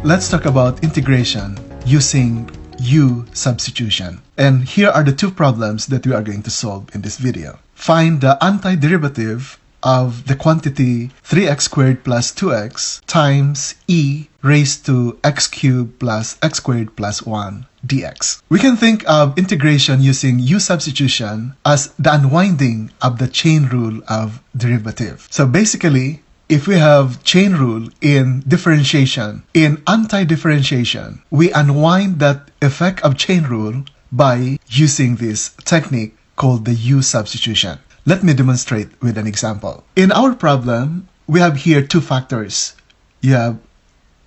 Let's talk about integration using U-substitution. And here are the two problems that we are going to solve in this video. Find the antiderivative of the quantity 3x squared plus 2x times e raised to x cubed plus x squared plus 1 dx. We can think of integration using U-substitution as the unwinding of the chain rule of derivative. So basically, if we have chain rule in differentiation, in anti-differentiation, we unwind that effect of chain rule by using this technique called the U-substitution. Let me demonstrate with an example. In our problem, we have here two factors. You have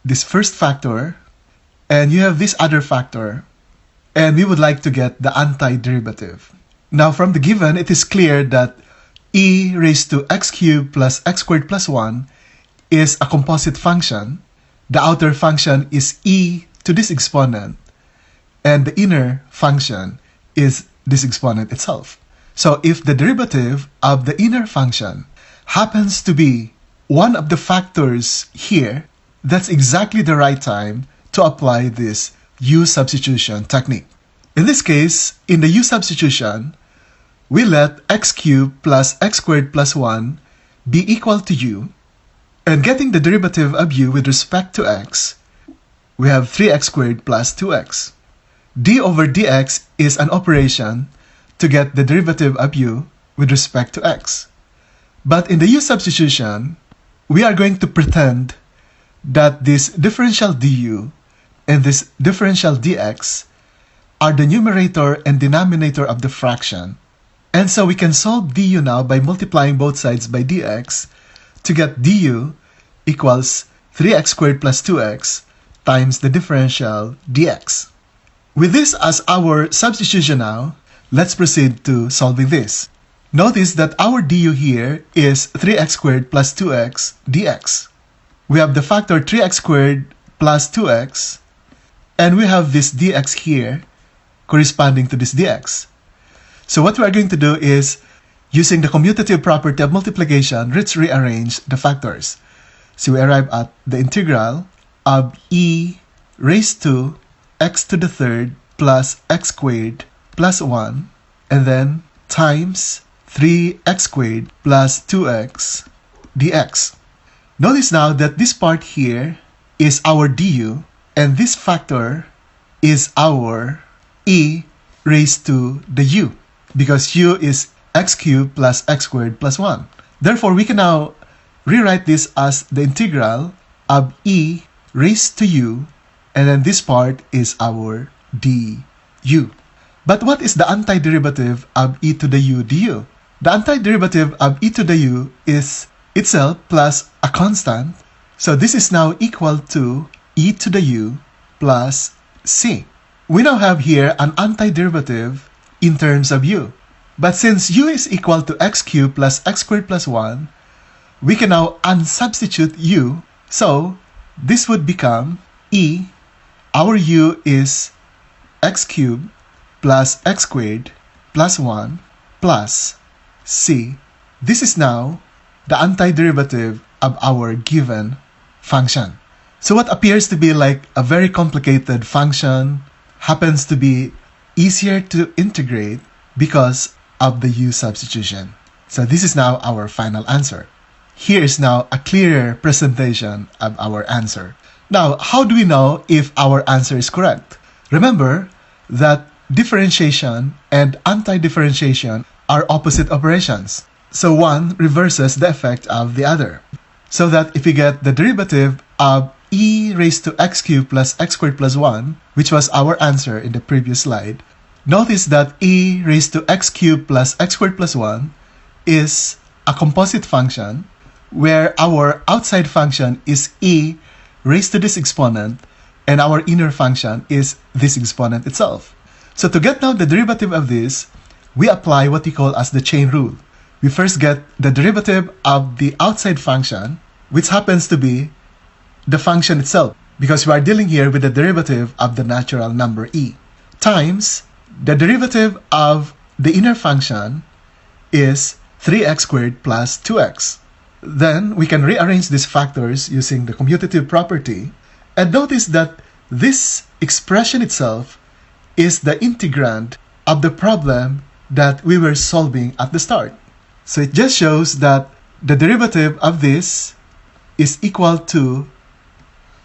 this first factor, and you have this other factor, and we would like to get the antiderivative. Now, from the given, it is clear that e raised to x cubed plus x squared plus 1 is a composite function. The outer function is e to this exponent, and the inner function is this exponent itself. So if the derivative of the inner function happens to be one of the factors here, that's exactly the right time to apply this U-substitution technique. In this case, in the U-substitution, we let x cubed plus x squared plus 1 be equal to u, and getting the derivative of u with respect to x, we have 3x squared plus 2x. d over dx is an operation to get the derivative of u with respect to x. But in the U-substitution, we are going to pretend that this differential du and this differential dx are the numerator and denominator of the fraction. And so we can solve du now by multiplying both sides by dx to get du equals 3x squared plus 2x times the differential dx. With this as our substitution now, let's proceed to solving this. Notice that our du here is 3x squared plus 2x dx. We have the factor 3x squared plus 2x, and we have this dx here corresponding to this dx. So what we are going to do is, using the commutative property of multiplication, let's rearrange the factors. So we arrive at the integral of e raised to x to the third plus x squared plus 1, and then times 3x squared plus 2x dx. Notice now that this part here is our du, and this factor is our e raised to the u, because u is x cubed plus x squared plus 1. Therefore, we can now rewrite this as the integral of e raised to u, and then this part is our du. But what is the antiderivative of e to the u du? The antiderivative of e to the u is itself plus a constant. So this is now equal to e to the u plus c. We now have here an antiderivative in terms of u. But since u is equal to x cubed plus x squared plus 1, we can now unsubstitute u. So this would become e. Our u is x cubed plus x squared plus 1 plus c. This is now the antiderivative of our given function. So what appears to be like a very complicated function happens to be easier to integrate because of the U-substitution. So this is now our final answer. Here is now a clearer presentation of our answer. Now, how do we know if our answer is correct? Remember that differentiation and anti-differentiation are opposite operations. So one reverses the effect of the other. So that if we get the derivative of e raised to x cubed plus x squared plus 1, which was our answer in the previous slide, notice that e raised to x cubed plus x squared plus 1 is a composite function where our outside function is e raised to this exponent and our inner function is this exponent itself. So to get now the derivative of this, we apply what we call as the chain rule. We first get the derivative of the outside function, which happens to be the function itself, because we are dealing here with the derivative of the natural number e, times the derivative of the inner function is 3x squared plus 2x. Then we can rearrange these factors using the commutative property, And notice that this expression itself is the integrand of the problem that we were solving at the start. So it just shows that the derivative of this is equal to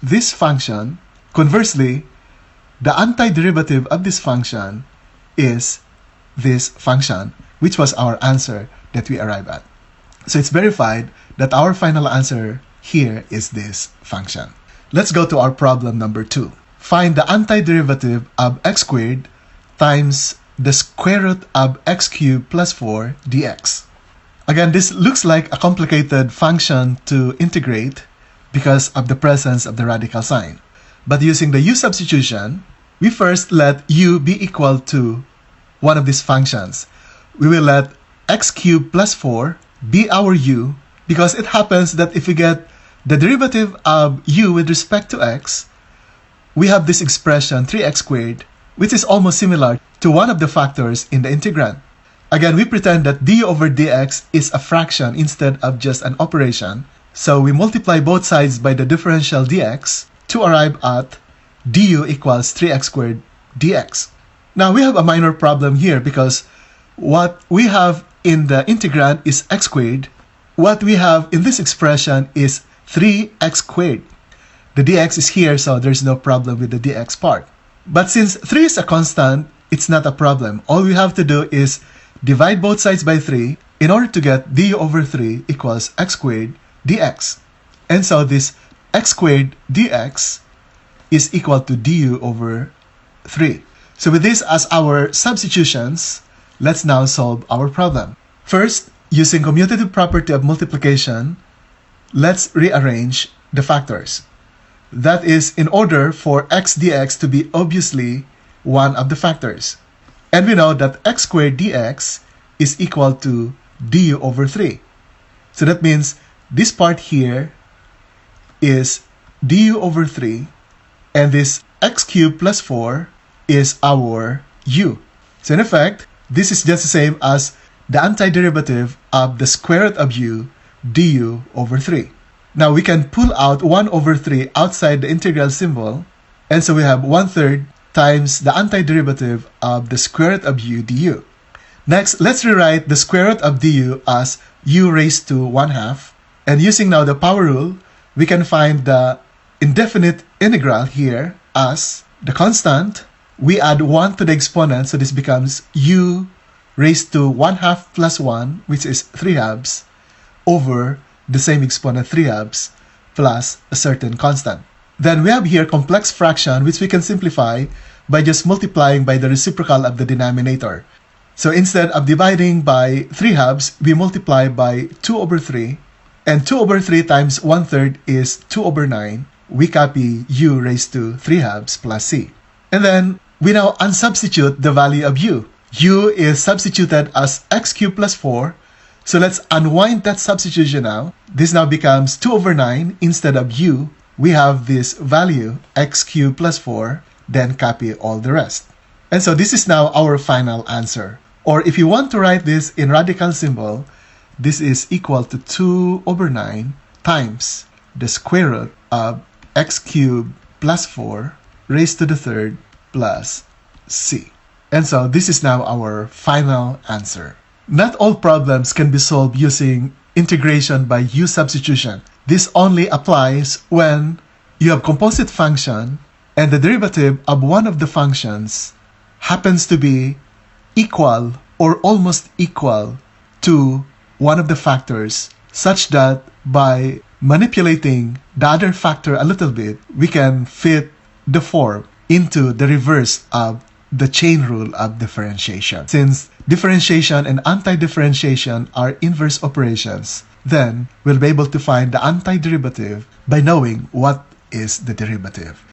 this function. Conversely, the antiderivative of this function is this function, which was our answer that we arrived at. So it's verified that our final answer here is this function. Let's go to our problem number 2. Find the antiderivative of x squared times the square root of x cubed plus 4 dx. Again, this looks like a complicated function to integrate because of the presence of the radical sign. But using the U-substitution, we first let u be equal to one of these functions. We will let x cubed plus 4 be our u, because it happens that if we get the derivative of u with respect to x, we have this expression 3x squared, which is almost similar to one of the factors in the integrand. Again, we pretend that du over dx is a fraction instead of just an operation, so we multiply both sides by the differential dx to arrive at du equals 3x squared dx. Now we have a minor problem here because what we have in the integrand is x squared. What we have in this expression is 3x squared. The dx is here, so there's no problem with the dx part. But since 3 is a constant, it's not a problem. All we have to do is divide both sides by 3 in order to get du over 3 equals x squared dx. And so this x squared dx is equal to du over 3. So with this as our substitutions, let's now solve our problem. First, using commutative property of multiplication, let's rearrange the factors. That is, in order for x dx to be obviously one of the factors. And we know that x squared dx is equal to du over 3. So that means this part here is du over 3, and this x cubed plus 4 is our u. So in effect, this is just the same as the antiderivative of the square root of u du over 3. Now we can pull out 1 over 3 outside the integral symbol, and so we have 1/3 times the antiderivative of the square root of u du. Next, let's rewrite the square root of du as u raised to 1/2, and using now the power rule, we can find the indefinite integral here as the constant. We add 1 to the exponent, so this becomes u raised to 1/2 plus 1, which is 3/2, over the same exponent 3/2 plus a certain constant. Then we have here complex fraction, which we can simplify by just multiplying by the reciprocal of the denominator. So instead of dividing by 3/2, we multiply by 2 over 3, and 2 over 3 times 1/3 is 2 over 9. We copy u raised to 3/2 plus c. And then we now unsubstitute the value of u. U is substituted as x cubed plus 4. So let's unwind that substitution now. This now becomes 2 over 9. Instead of u, we have this value, x cubed plus 4, then copy all the rest. And so this is now our final answer. Or if you want to write this in radical symbol, this is equal to 2 over 9 times the square root of x cubed plus 4 raised to the 3rd plus c. And so this is now our final answer. Not all problems can be solved using integration by U-substitution. This only applies when you have composite function and the derivative of one of the functions happens to be equal or almost equal to one of the factors, such that by manipulating the other factor a little bit, we can fit the form into the reverse of the chain rule of differentiation. Since differentiation and anti-differentiation are inverse operations, then we'll be able to find the antiderivative by knowing what is the derivative.